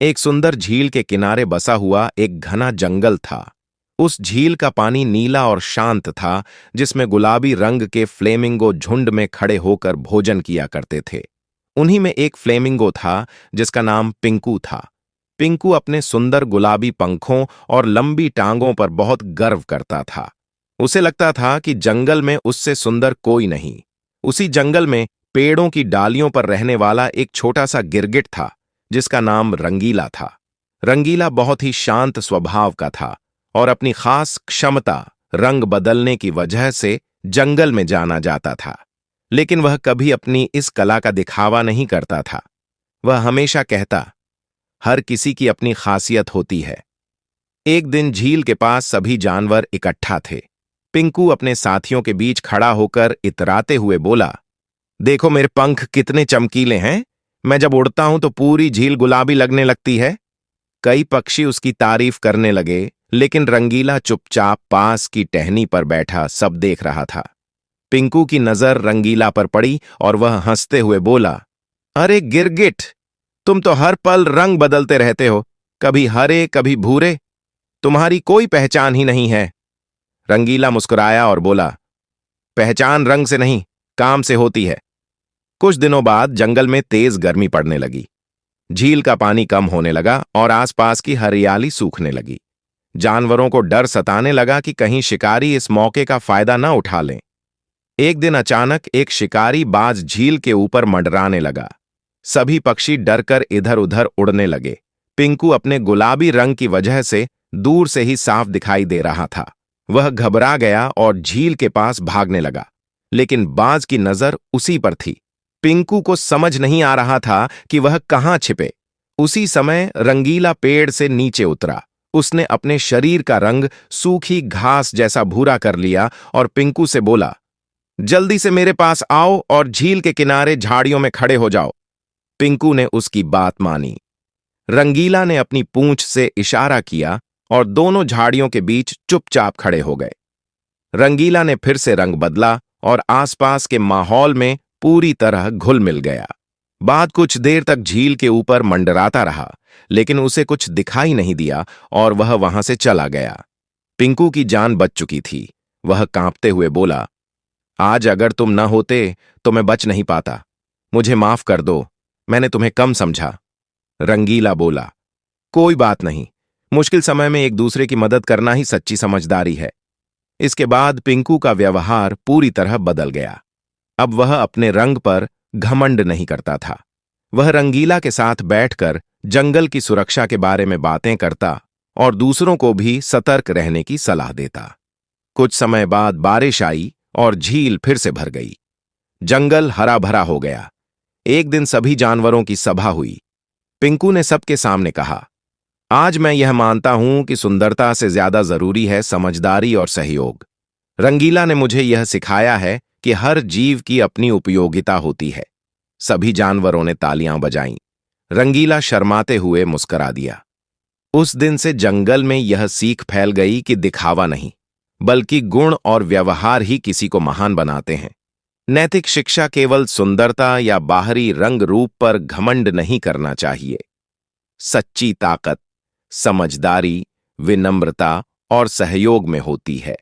एक सुंदर झील के किनारे बसा हुआ एक घना जंगल था। उस झील का पानी नीला और शांत था, जिसमें गुलाबी रंग के फ्लेमिंगो झुंड में खड़े होकर भोजन किया करते थे। उन्हीं में एक फ्लेमिंगो था जिसका नाम पिंकू था। पिंकू अपने सुंदर गुलाबी पंखों और लंबी टांगों पर बहुत गर्व करता था। उसे लगता था कि जंगल में उससे सुंदर कोई नहीं। उसी जंगल में पेड़ों की डालियों पर रहने वाला एक छोटा सा गिरगिट था, जिसका नाम रंगीला था। रंगीला बहुत ही शांत स्वभाव का था और अपनी खास क्षमता रंग बदलने की वजह से जंगल में जाना जाता था। लेकिन वह कभी अपनी इस कला का दिखावा नहीं करता था। वह हमेशा कहता, हर किसी की अपनी खासियत होती है। एक दिन झील के पास सभी जानवर इकट्ठा थे। पिंकू अपने साथियों के बीच खड़ा होकर इतराते हुए बोला, देखो मेरे पंख कितने चमकीले हैं। मैं जब उड़ता हूं तो पूरी झील गुलाबी लगने लगती है। कई पक्षी उसकी तारीफ करने लगे, लेकिन रंगीला चुपचाप पास की टहनी पर बैठा सब देख रहा था। पिंकू की नजर रंगीला पर पड़ी और वह हंसते हुए बोला, अरे गिरगिट, तुम तो हर पल रंग बदलते रहते हो, कभी हरे कभी भूरे। तुम्हारी कोई पहचान ही नहीं है। रंगीला मुस्कुराया और बोला, पहचान रंग से नहीं, काम से होती है। कुछ दिनों बाद जंगल में तेज गर्मी पड़ने लगी। झील का पानी कम होने लगा और आसपास की हरियाली सूखने लगी। जानवरों को डर सताने लगा कि कहीं शिकारी इस मौके का फायदा न उठा लें। एक दिन अचानक एक शिकारी बाज झील के ऊपर मंडराने लगा। सभी पक्षी डरकर इधर उधर उड़ने लगे। पिंकू अपने गुलाबी रंग की वजह से दूर से ही साफ दिखाई दे रहा था। वह घबरा गया और झील के पास भागने लगा, लेकिन बाज की नजर उसी पर थी। पिंकू को समझ नहीं आ रहा था कि वह कहां छिपे। उसी समय रंगीला पेड़ से नीचे उतरा। उसने अपने शरीर का रंग सूखी घास जैसा भूरा कर लिया और पिंकू से बोला, जल्दी से मेरे पास आओ और झील के किनारे झाड़ियों में खड़े हो जाओ। पिंकू ने उसकी बात मानी। रंगीला ने अपनी पूंछ से इशारा किया और दोनों झाड़ियों के बीच चुपचाप खड़े हो गए। रंगीला ने फिर से रंग बदला और आसपास के माहौल में पूरी तरह घुल मिल गया। बाद कुछ देर तक झील के ऊपर मंडराता रहा, लेकिन उसे कुछ दिखाई नहीं दिया और वह वहां से चला गया। पिंकू की जान बच चुकी थी। वह कांपते हुए बोला, आज अगर तुम न होते तो मैं बच नहीं पाता। मुझे माफ कर दो, मैंने तुम्हें कम समझा। रंगीला बोला, कोई बात नहीं, मुश्किल समय में एक दूसरे की मदद करना ही सच्ची समझदारी है। इसके बाद पिंकू का व्यवहार पूरी तरह बदल गया। अब वह अपने रंग पर घमंड नहीं करता था। वह रंगीला के साथ बैठकर जंगल की सुरक्षा के बारे में बातें करता और दूसरों को भी सतर्क रहने की सलाह देता। कुछ समय बाद बारिश आई और झील फिर से भर गई। जंगल हरा भरा हो गया। एक दिन सभी जानवरों की सभा हुई। पिंकू ने सबके सामने कहा, आज मैं यह मानता हूं कि सुंदरता से ज्यादा जरूरी है समझदारी और सहयोग। रंगीला ने मुझे यह सिखाया है कि हर जीव की अपनी उपयोगिता होती है। सभी जानवरों ने तालियां बजाईं। रंगीला शर्माते हुए मुस्कुरा दिया। उस दिन से जंगल में यह सीख फैल गई कि दिखावा नहीं, बल्कि गुण और व्यवहार ही किसी को महान बनाते हैं। नैतिक शिक्षा केवल सुंदरता या बाहरी रंग रूप पर घमंड नहीं करना चाहिए। सच्ची ताकत समझदारी, विनम्रता और सहयोग में होती है।